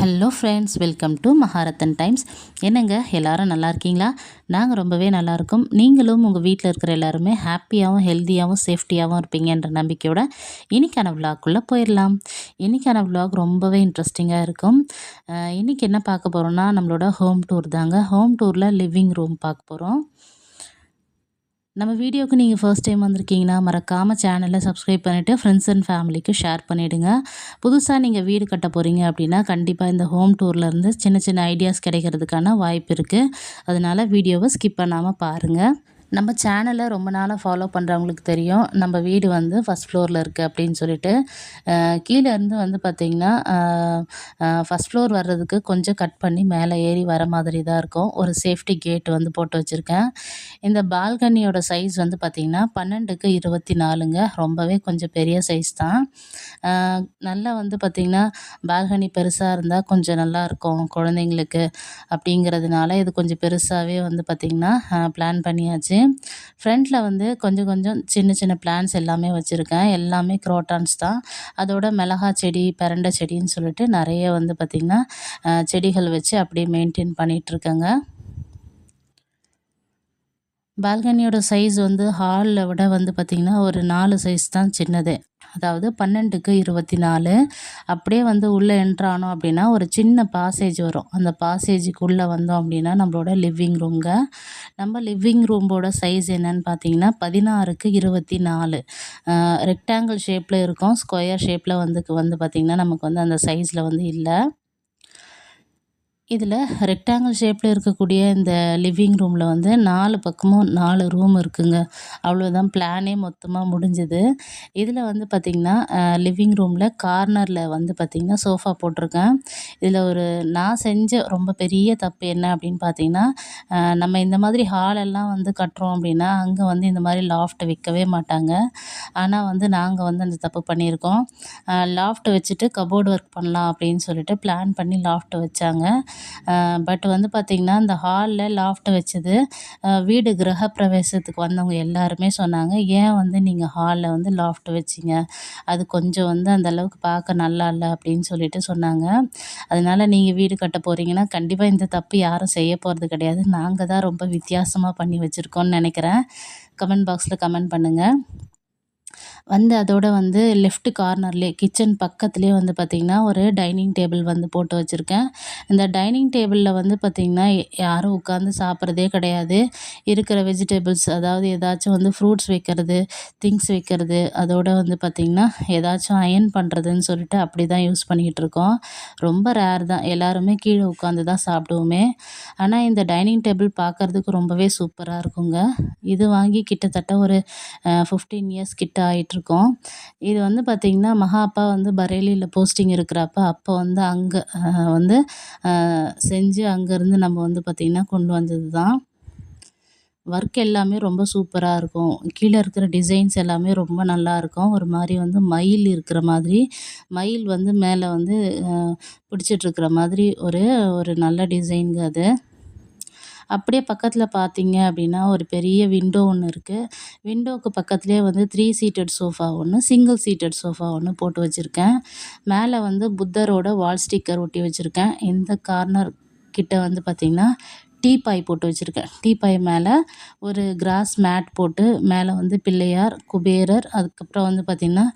Hello friends, welcome to Maharathan Times. என்னங்க எல்லாரும் நல்லா இருக்கீங்களா? நாங்கள் ரொம்பவே நல்லா இருக்கோம். நீங்களும் உங்கள் வீட்டில் இருக்கிற எல்லாருமே ஹாப்பியாகவும் ஹெல்த்தியாகவும் சேஃப்டியாகவும் இருப்பீங்கன்ற நம்பிக்கையோட இன்றைக்கான விலாக்குள்ளே போயிடலாம். இன்றைக்கான விலாக் ரொம்பவே இன்ட்ரெஸ்டிங்காக இருக்கும். இன்றைக்கி என்ன பார்க்க போகிறோன்னா, நம்மளோட ஹோம் டூர் தாங்க. ஹோம் டூரில் லிவிங் ரூம் பார்க்க போகிறோம். நம்ம வீடியோவுக்கு நீங்கள் ஃபர்ஸ்ட் டைம் வந்திருக்கீங்கன்னா மறக்காமல் சேனலை சப்ஸ்கிரைப் பண்ணிவிட்டு ஃப்ரெண்ட்ஸ் அண்ட் ஃபேமிலிக்கு ஷேர் பண்ணிவிடுங்க. புதுசாக நீங்கள் வீடு கட்ட போகிறீங்க அப்படின்னா கண்டிப்பாக இந்த ஹோம் டூர்லேருந்து சின்ன சின்ன ஐடியாஸ் கிடைக்கிறதுக்கான வாய்ப்பு இருக்குது. அதனால் வீடியோவை ஸ்கிப் பண்ணாமல் பாருங்கள். நம்ம சேனலை ரொம்ப நாளாக ஃபாலோ பண்ணுறவங்களுக்கு தெரியும், நம்ம வீடு வந்து ஃபஸ்ட் ஃப்ளோரில் இருக்குது அப்படின்னு சொல்லிட்டு. கீழே இருந்து வந்து பார்த்திங்கன்னா ஃபஸ்ட் ஃப்ளோர் வர்றதுக்கு கொஞ்சம் கட் பண்ணி மேலே ஏறி வர மாதிரி தான் இருக்கும். ஒரு சேஃப்டி கேட் வந்து போட்டு வச்சுருக்கேன். இந்த பால்கனியோட சைஸ் வந்து பார்த்திங்கன்னா 12க்கு 24ங்க. ரொம்பவே கொஞ்சம் பெரிய சைஸ் தான். நல்லா வந்து பார்த்திங்கன்னா பால்கனி பெருசாக இருந்தால் கொஞ்சம் நல்லாயிருக்கும் குழந்தைங்களுக்கு அப்படிங்கிறதுனால இது கொஞ்சம் பெருசாகவே வந்து பார்த்திங்கன்னா பிளான் பண்ணியாச்சு. ஃப்ரண்ட்டில் வந்து கொஞ்சம் கொஞ்சம் சின்ன சின்ன பிளான்ட்ஸ் எல்லாமே வச்சுருக்கேன். எல்லாமே குரோட்டான்ஸ் தான். அதோட மிளகா செடி, பிரண்டை செடின்னு சொல்லிட்டு நிறைய வந்து பார்த்திங்கன்னா செடிகள் வச்சு அப்படியே மெயின்டைன் பண்ணிகிட்ருக்கேங்க. பால்கனியோட சைஸ் வந்து ஹாலில் விட வந்து பார்த்திங்கன்னா ஒரு 4 சைஸ் தான் சின்னது. அதாவது 12க்கு 24. அப்படியே வந்து உள்ளே என்ட்ரானோம் அப்படின்னா ஒரு சின்ன பாசேஜ் வரும். அந்த பாசேஜுக்குள்ளே வந்தோம் அப்படின்னா நம்மளோட லிவிங் ரூம்ங்க. நம்ம லிவிங் ரூம்போட சைஸ் என்னன்னு பார்த்தீங்கன்னா 16க்கு 24. ரெக்டாங்கிள் ஷேப்பில் இருக்கும். ஸ்கொயர் ஷேப்பில் வந்து பார்த்திங்கன்னா நமக்கு வந்து அந்த சைஸில் வந்து இல்லை. இதில் ரெக்டாங்கிள் ஷேப்பில் இருக்கக்கூடிய இந்த லிவிங் ரூமில் வந்து 4 பக்கமும் 4 ரூம் இருக்குங்க. அவ்வளோதான், பிளானே மொத்தமாக முடிஞ்சுது. இதில் வந்து பார்த்திங்கன்னா லிவிங் ரூமில் கார்னரில் வந்து பார்த்திங்கன்னா சோஃபா போட்டிருக்கேன். இதில் நான் செஞ்ச ரொம்ப பெரிய தப்பு என்ன அப்படின்னு பார்த்திங்கன்னா, நம்ம இந்த மாதிரி ஹாலெல்லாம் வந்து கட்டுறோம் அப்படின்னா அங்கே வந்து இந்த மாதிரி லாஃப்ட் வைக்கவே மாட்டாங்க. ஆனால் வந்து நாங்கள் வந்து அந்த தப்பு பண்ணியிருக்கோம். லாஃப்ட் வச்சுட்டு கபோர்டு ஒர்க் பண்ணலாம் அப்படின்னு சொல்லிட்டு பிளான் பண்ணி லாஃப்ட் வச்சாங்க. பட் வந்து பார்த்திங்கன்னா இந்த ஹாலில் லாஃப்ட் வச்சது வீடு கிரகப்பிரவேசத்துக்கு வந்தவங்க எல்லாருமே சொன்னாங்க, ஏன் வந்து நீங்கள் ஹாலில் வந்து லாஃப்ட் வச்சிங்க, அது கொஞ்சம் வந்து அந்தளவுக்கு பார்க்க நல்லா இல்லை அப்படின்னு சொல்லிட்டு சொன்னாங்க. அதனால் நீங்கள் வீடு கட்ட போகிறீங்கன்னா கண்டிப்பாக இந்த தப்பு யாரும் செய்ய போகிறது கிடையாது. நாங்கள் தான் ரொம்ப வித்தியாசமாக பண்ணி வச்சுருக்கோன்னு நினைக்கிறேன். கமெண்ட் பாக்ஸில் கமெண்ட் பண்ணுங்கள். அதோட வந்து லெஃப்ட் கார்னர்லேயே கிச்சன் பக்கத்துலேயே வந்து பார்த்திங்கன்னா ஒரு டைனிங் டேபிள் வந்து போட்டு வச்சுருக்கேன். இந்த டைனிங் டேபிளில் வந்து பார்த்திங்கன்னா யாரும் உட்காந்து சாப்பிட்றதே கிடையாது. இருக்கிற வெஜிடபிள்ஸ், அதாவது ஏதாச்சும் வந்து ஃப்ரூட்ஸ் வைக்கிறது, திங்ஸ் வைக்கிறது, அதோட வந்து பார்த்திங்கன்னா ஏதாச்சும் அயர்ன் பண்ணுறதுன்னு சொல்லிட்டு அப்படி தான் யூஸ் பண்ணிகிட்ருக்கோம். ரொம்ப ரேர் தான், எல்லாருமே கீழே உட்காந்து தான் சாப்பிடுவோமே. ஆனால் இந்த டைனிங் டேபிள் பார்க்குறதுக்கு ரொம்பவே சூப்பராக இருக்குங்க. இது வாங்கி கிட்டத்தட்ட ஒரு 15 இயர்ஸ் கிட்ட ஆகிட்ருக்கோம். இது வந்து பார்த்திங்கன்னா அப்பா வந்து பரேலியில் போஸ்டிங் இருக்கிறப்ப அப்போ வந்து அங்கே வந்து செஞ்சு அங்கேருந்து நம்ம வந்து பார்த்திங்கன்னா கொண்டு வந்தது தான். ஒர்க் எல்லாமே ரொம்ப சூப்பராக இருக்கும். கீழே இருக்கிற டிசைன்ஸ் எல்லாமே ரொம்ப நல்லாயிருக்கும். ஒரு மாதிரி வந்து மயில் இருக்கிற மாதிரி, மயில் வந்து மேலே வந்து பிடிச்சிட்ருக்கிற மாதிரி ஒரு ஒரு நல்ல டிசைனுங்க அது. அப்படியே பக்கத்தில் பார்த்தீங்க அப்படின்னா ஒரு பெரிய விண்டோ ஒன்று இருக்குது. விண்டோவுக்கு பக்கத்துலேயே வந்து 3 சீட்டட் சோஃபா ஒன்று, சிங்கிள் சீட்டட் சோஃபா ஒன்று போட்டு வச்சுருக்கேன். மேலே வந்து புத்தரோட வால் ஸ்டிக்கர் ஒட்டி வச்சுருக்கேன். இந்த கார்னர் கிட்ட வந்து பார்த்திங்கன்னா டீப்பாய் போட்டு வச்சுருக்கேன். டீப்பாய் மேலே ஒரு கிராஸ் மேட் போட்டு மேலே வந்து பிள்ளையார், குபேரர், அதுக்கப்புறம் வந்து பார்த்திங்கன்னா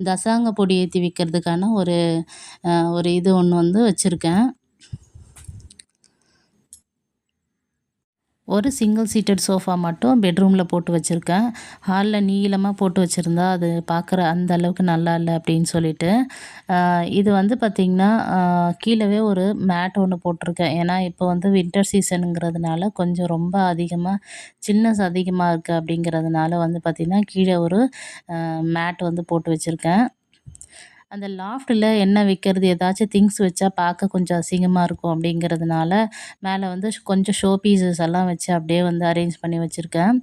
தசாங்க பொடி ஏற்றி வைக்கிறதுக்கான ஒரு ஒரு இது ஒன்று வந்து வச்சுருக்கேன். ஒரு சிங்கிள் சீட்டட் சோஃபா மட்டும் பெட்ரூமில் போட்டு வச்சுருக்கேன். ஹாலில் நீளமாக போட்டு வச்சுருந்தா அது பார்க்குற அந்த அளவுக்கு நல்லா இல்லை அப்படின்னு சொல்லிட்டு இது வந்து பார்த்திங்கன்னா கீழவே ஒரு மேட் ஒன்று போட்டிருக்கேன். ஏன்னா இப்போ வந்து வின்டர் சீசனுங்கிறதுனால கொஞ்சம் ரொம்ப அதிகமாக சில்னஸ் அதிகமாக இருக்குது. அப்படிங்கிறதுனால வந்து பார்த்திங்கன்னா கீழே ஒரு மேட் வந்து போட்டு வச்சுருக்கேன். அந்த லாஃப்ட்டில் என்ன வைக்கிறது, ஏதாச்சும் திங்ஸ் வச்சா பார்க்க கொஞ்சம் அசிங்கமாக இருக்கும் அப்படிங்கிறதுனால மேலே வந்து கொஞ்சம் ஷோ பீசஸ் எல்லாம் வச்சு அப்படியே வந்து அரேஞ்ச் பண்ணி வச்சுருக்கேன்.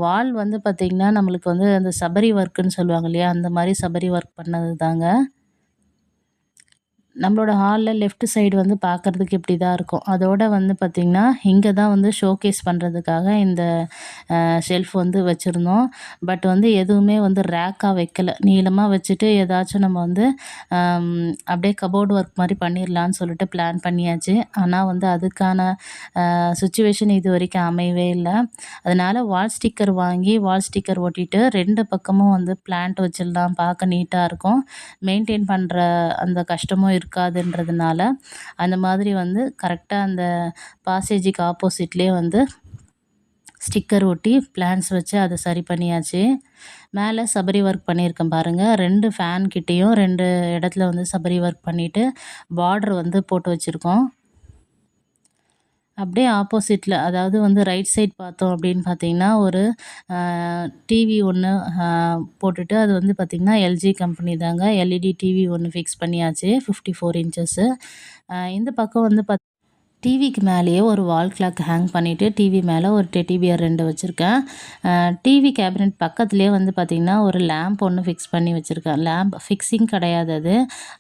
வால் வந்து பார்த்திங்கன்னா நம்மளுக்கு வந்து அந்த சபரி ஒர்க்குன்னு சொல்லுவாங்க இல்லையா, அந்த மாதிரி சபரி ஒர்க் பண்ணது தாங்க. நம்மளோட ஹாலில் லெஃப்ட் சைடு வந்து பார்க்குறதுக்கு இப்படி தான் இருக்கும். அதோட வந்து பார்த்திங்கன்னா இங்கே தான் வந்து ஷோகேஸ் பண்ணுறதுக்காக இந்த ஷெல்ஃப் வந்து வச்சுருந்தோம். பட் வந்து எதுவுமே வந்து ரேக்காக வைக்கல. நீளமாக வச்சுட்டு ஏதாச்சும் நம்ம வந்து அப்படியே கபோர்டு ஒர்க் மாதிரி பண்ணிடலான்னு சொல்லிட்டு பிளான் பண்ணியாச்சு. ஆனால் வந்து அதுக்கான சுச்சுவேஷன் இது வரைக்கும் அமையவே இல்லை. அதனால் வால் ஸ்டிக்கர் வாங்கி வால் ஸ்டிக்கர் ஒட்டிட்டு 2 பக்கமும் வந்து பிளான்ட் வச்சிடலாம், பார்க்க நீட்டாக இருக்கும். மெயின்டைன் பண்ணுற அந்த கஷ்டமும் இருக்காதுன்றதுனால அந்த மாதிரி வந்து கரெக்டாக அந்த பாசேஜுக்கு ஆப்போசிட்லேயே வந்து ஸ்டிக்கர் ஒட்டி பிளான்ஸ் வச்சு அதை சரி பண்ணியாச்சு. மேலே சபரி ஒர்க் பண்ணியிருக்கேன் பாருங்கள். 2 ஃபேன் கிட்டேயும் 2 இடத்துல வந்து சபரி ஒர்க் பண்ணிவிட்டு பார்டர் வந்து போட்டு வச்சுருக்கோம். அப்படியே ஆப்போசிட்டில், அதாவது வந்து ரைட் சைட் பார்த்தோம் அப்படின்னு பார்த்தீங்கன்னா ஒரு டிவி ஒன்று போட்டுட்டு, அது வந்து பார்த்திங்கன்னா எல்ஜி கம்பெனி தாங்க. எல்இடி டிவி ஒன்று ஃபிக்ஸ் பண்ணியாச்சு 54 இன்ச்சஸ்ஸு. இந்த பக்கம் வந்து டிவிக்கு மேலேயே ஒரு வால் கிளாக் ஹேங் பண்ணிவிட்டு டிவி மேலே ஒரு டெடி பியர் 2 வச்சுருக்கேன். டிவி கேபினெட் பக்கத்துலேயே வந்து பார்த்திங்கன்னா ஒரு லேம்ப் ஒன்று ஃபிக்ஸ் பண்ணி வச்சுருக்கேன். லேம்ப் ஃபிக்ஸிங் கிடையாது, அது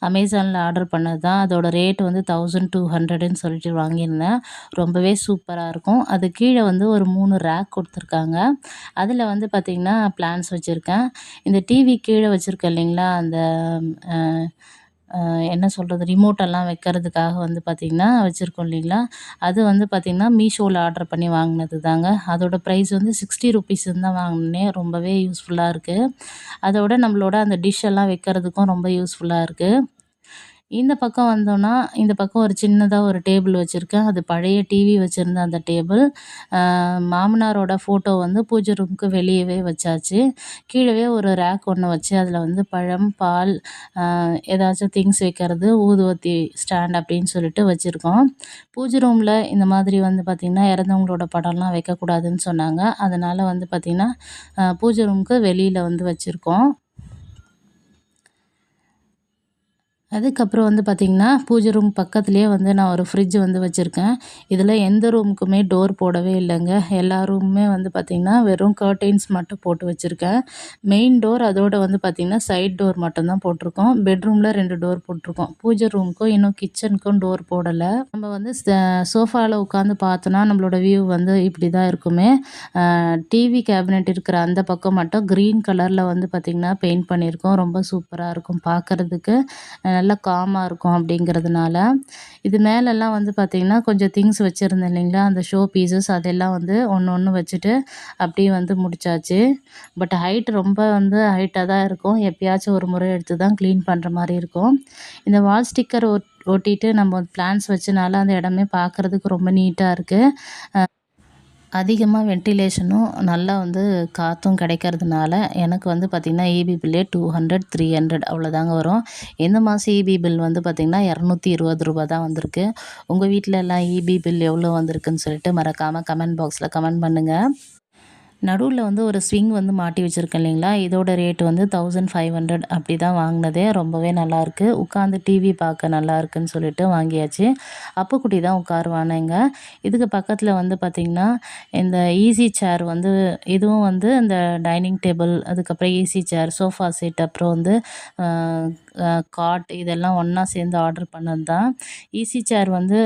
அமேசானில் ஆர்டர் பண்ணது தான். அதோட ரேட் வந்து 1200ன்னு சொல்லிட்டு வாங்கியிருந்தேன். ரொம்பவே சூப்பராக இருக்கும். அது கீழே வந்து ஒரு 3 ரேக் கொடுத்துருக்காங்க. அதில் வந்து பார்த்திங்கன்னா பிளான்ஸ் வச்சுருக்கேன். இந்த டிவி கீழே வச்சுருக்கேன் இல்லைங்களா, அந்த என்ன சொல்கிறது, ரிமோட்டெல்லாம் வைக்கிறதுக்காக வந்து பார்த்திங்கன்னா வச்சுருக்கோம் இல்லைங்களா, அது வந்து பார்த்திங்கன்னா மீஷோவில் ஆர்டர் பண்ணி வாங்கினது தாங்க. அதோட ப்ரைஸ் வந்து 60 ருப்பீஸ்ன்னு தான் வாங்கினேன். ரொம்பவே யூஸ்ஃபுல்லாக இருக்குது. அதோட நம்மளோட அந்த டிஷ் எல்லாம் வைக்கிறதுக்கும் ரொம்ப யூஸ்ஃபுல்லாக இருக்குது. இந்த பக்கம் வந்தோம்னா, இந்த பக்கம் ஒரு சின்னதாக ஒரு டேபிள் வச்சுருக்கேன். அது பழைய டிவி வச்சுருந்த அந்த டேபிள். மாமனாரோட ஃபோட்டோ வந்து பூஜை ரூமுக்கு வெளியவே வச்சாச்சு. கீழவே ஒரு ரேக் ஒன்று வச்சு அதில் வந்து பழம், பால், ஏதாச்சும் திங்ஸ் வைக்கிறது, ஊதுவத்தி ஸ்டாண்ட் அப்படின்னு சொல்லிட்டு வச்சுருக்கோம். பூஜை ரூமில் இந்த மாதிரி வந்து பார்த்திங்கன்னா இறந்தவங்களோட படம்லாம் வைக்கக்கூடாதுன்னு சொன்னாங்க. அதனால் வந்து பார்த்திங்கன்னா பூஜை ரூமுக்கு வெளியில் வந்து வச்சுருக்கோம். அதுக்கப்புறம் வந்து பார்த்திங்கன்னா பூஜை ரூம் பக்கத்துலேயே வந்து நான் ஒரு ஃப்ரிட்ஜ் வந்து வச்சுருக்கேன். இதில் எந்த ரூமுக்குமே டோர் போடவே இல்லைங்க. எல்லா ரூமுமே வந்து பார்த்திங்கன்னா வெறும் கர்டைன்ஸ் மட்டும் போட்டு வச்சுருக்கேன். மெயின் டோர் அதோட வந்து பார்த்திங்கன்னா சைட் டோர் மட்டும்தான் போட்டிருக்கோம். பெட்ரூமில் 2 டோர் போட்டிருக்கோம். பூஜை ரூமுக்கும் இன்னும் கிச்சனுக்கும் டோர் போடலை. நம்ம வந்து சோஃபாவில் உட்காந்து பார்த்தோன்னா நம்மளோட வியூ வந்து இப்படி தான் இருக்குமே. டிவி கேபினெட் இருக்கிற அந்த பக்கம் மட்டும் க்ரீன் கலரில் வந்து பார்த்திங்கன்னா பெயிண்ட் பண்ணியிருக்கோம். ரொம்ப சூப்பராக இருக்கும் பார்க்குறதுக்கு. நல்லா காமாக இருக்கும் அப்படிங்கிறதுனால. இது மேலெல்லாம் வந்து பார்த்திங்கன்னா கொஞ்சம் திங்ஸ் வச்சுருந்தேன் இல்லைங்களா, அந்த ஷோ பீசஸ் அதெல்லாம் வந்து ஒன்று ஒன்று வச்சுட்டு அப்படியே வந்து முடிச்சாச்சு. பட் ஹைட் ரொம்ப வந்து ஹைட்டாக தான் இருக்கும். எப்பயாச்சும் ஒரு முறை எடுத்து தான் க்ளீன் பண்ணுற மாதிரி இருக்கும். இந்த வால் ஸ்டிக்கர் ஒட்டிட்டு நம்ம பிளான்ஸ் வச்சனால அந்த இடமே பார்க்குறதுக்கு ரொம்ப நீட்டாக இருக்குது. அதிகமாக வென்டிலேஷனும் நல்லா வந்து காற்றும் கிடைக்கிறதுனால எனக்கு வந்து பார்த்திங்கன்னா ஈபி பில்லே 200, 300 அவ்வளோதாங்க வரும். இந்த மாதம் ஈபி பில் வந்து பார்த்திங்கன்னா ரூ. 220 தான் வந்திருக்கு. உங்கள் வீட்டில் எல்லாம் ஈபி பில் எவ்வளோ வந்திருக்குன்னு சொல்லிட்டு மறக்காமல் கமெண்ட் பாக்ஸில் கமெண்ட் பண்ணுங்கள். நடுவில் வந்து ஒரு ஸ்விங் வந்து மாட்டி வச்சுருக்கேன் இல்லைங்களா, இதோட ரேட் வந்து 1500 அப்படி தான் வாங்கினதே. ரொம்பவே நல்லாயிருக்கு. உட்காந்து டிவி பார்க்க நல்லா இருக்குன்னு சொல்லிட்டு வாங்கியாச்சு. அப்புக்குட்டி தான் உட்காருவானுங்க. இதுக்கு பக்கத்தில் வந்து பார்த்திங்கன்னா இந்த ஈஸி சேர் வந்து இதுவும் வந்து இந்த டைனிங் டேபிள், அதுக்கப்புறம் ஈஸி சேர், சோஃபா செட், அப்புறம் வந்து காட் இதெல்லாம் ஒன்றா சேர்ந்து ஆர்டர் பண்ணது தான். ஈஸி சேர் வந்து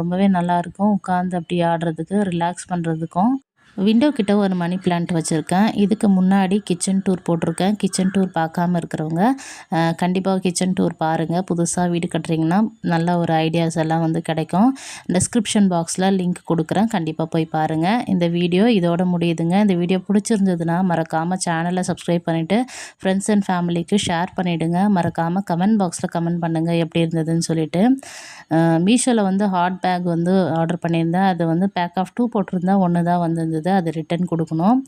ரொம்பவே நல்லாயிருக்கும். உட்காந்து அப்படி ஆடுறதுக்கு, ரிலாக்ஸ் பண்ணுறதுக்கும். விண்டோ கிட்ட ஒரு மணி பிளான்ட் வச்சுருக்கேன். இதுக்கு முன்னாடி கிச்சன் டூர் போட்டிருக்கேன். கிச்சன் டூர் பார்க்காம இருக்கிறவங்க கண்டிப்பாக கிச்சன் டூர் பாருங்கள். புதுசாக வீடு கட்டுறீங்கன்னா நல்ல ஒரு ஐடியாஸ் எல்லாம் வந்து கிடைக்கும். டிஸ்கிரிப்ஷன் பாக்ஸில் லிங்க் கொடுக்குறேன், கண்டிப்பாக போய் பாருங்கள். இந்த வீடியோ இதோட முடியுதுங்க. இந்த வீடியோ பிடிச்சிருந்ததுன்னா மறக்காமல் சேனலை சப்ஸ்கிரைப் பண்ணிவிட்டு ஃப்ரெண்ட்ஸ் அண்ட் ஃபேமிலிக்கு ஷேர் பண்ணிவிடுங்க. மறக்காமல் கமெண்ட் பாக்ஸில் கமெண்ட் பண்ணுங்கள் எப்படி இருந்ததுன்னு சொல்லிட்டு. மீஷோவில் வந்து ஹாட் பேக் வந்து ஆர்டர் பண்ணியிருந்தேன். அது வந்து பேக் ஆஃப் 2 போட்டிருந்தேன், 1 தான் வந்திருந்தது. அது ரிட்டன் கொடுக்கணும்.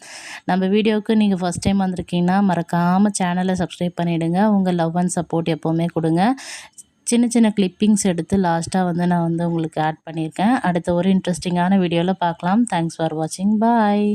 நம்ம வீடியோவுக்கு நீங்கள் ஃபஸ்ட் டைம் வந்திருக்கீங்கன்னா மறக்காமல் சேனலை சப்ஸ்கிரைப் பண்ணிவிடுங்க. உங்கள் லவ் அண்ட் சப்போர்ட் எப்போவுமே கொடுங்க. சின்ன சின்ன கிளிப்பிங்ஸ் எடுத்து லாஸ்ட்டாக வந்து நான் வந்து உங்களுக்கு ஆட் பண்ணியிருக்கேன். அடுத்த ஒரு இன்ட்ரெஸ்டிங்கான வீடியோவில் பார்க்கலாம். தேங்க்ஸ் ஃபார் வாட்சிங். பாய்.